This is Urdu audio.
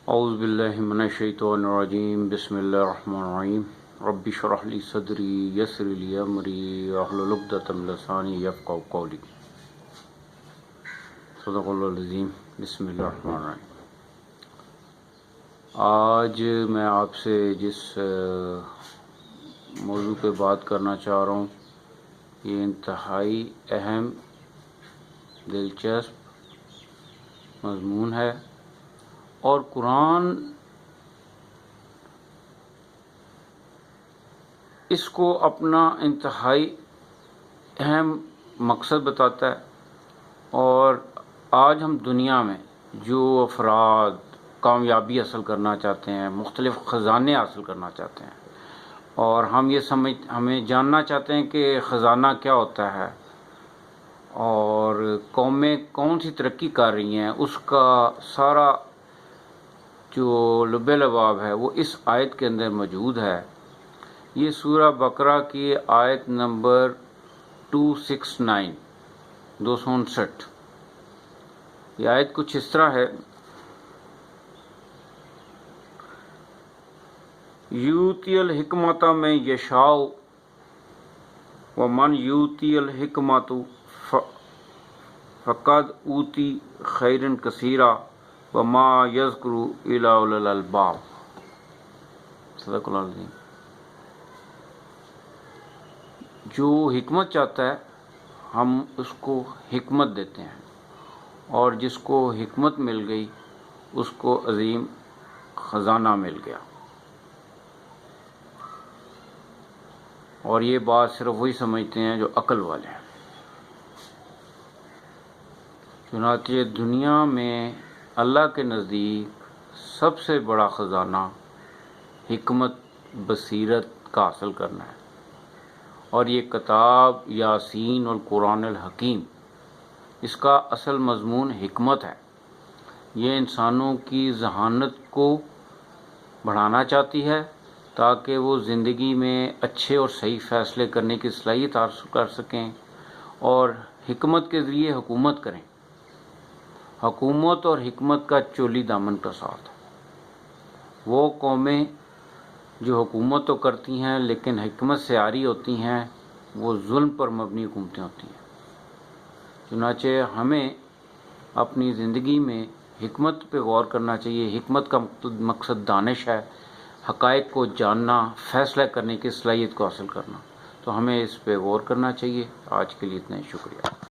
اعوذ باللہ من الشیطان الرجیم بسم اللہ الرحمن الرحیم رب اشرح لی صدری یسر لی امری واحلل عقدۃ من لسانی یفقہوا قولی. صدق اللہ العظیم. بسم اللہ الرحمن الرحیم. آج میں آپ سے جس موضوع پہ بات کرنا چاہ رہا ہوں یہ انتہائی اہم دلچسپ مضمون ہے، اور قرآن اس کو اپنا انتہائی اہم مقصد بتاتا ہے. اور آج ہم دنیا میں جو افراد کامیابی حاصل کرنا چاہتے ہیں، مختلف خزانے حاصل کرنا چاہتے ہیں، اور ہمیں جاننا چاہتے ہیں کہ خزانہ کیا ہوتا ہے اور قومیں کون سی ترقی کر رہی ہیں، اس کا سارا جو لب لباب ہے وہ اس آیت کے اندر موجود ہے. یہ سورہ بقرہ کی آیت نمبر 269. یہ آیت کچھ اس طرح ہے: یؤتی الحکمۃ من یشاء ومن یؤتی الحکمۃ فقد اوتی خیرا کثیرا وما یذکر الا اولو الالباب. صدق اللہ العظیم. جو حکمت چاہتا ہے ہم اس کو حکمت دیتے ہیں، اور جس کو حکمت مل گئی اس کو عظیم خزانہ مل گیا. اور یہ بات صرف وہی سمجھتے ہیں جو عقل والے ہیں. چنانچہ دنیا میں اللہ کے نزدیک سب سے بڑا خزانہ حکمت بصیرت کا حاصل کرنا ہے، اور یہ کتاب یاسین اور قرآن الحکیم اس کا اصل مضمون حکمت ہے. یہ انسانوں کی ذہانت کو بڑھانا چاہتی ہے تاکہ وہ زندگی میں اچھے اور صحیح فیصلے کرنے کی صلاحیت حاصل کر سکیں اور حکمت کے ذریعے حکومت کریں. حکومت اور حکمت کا چولی دامن کا ساتھ. وہ قومیں جو حکومت تو کرتی ہیں لیکن حکمت سے عاری ہوتی ہیں وہ ظلم پر مبنی حکومتیں ہوتی ہیں. چنانچہ ہمیں اپنی زندگی میں حکمت پہ غور کرنا چاہیے. حکمت کا مقصد دانش ہے، حقائق کو جاننا، فیصلہ کرنے کی صلاحیت کو حاصل کرنا. تو ہمیں اس پہ غور کرنا چاہیے. آج کے لیے اتنا ہی. شکریہ.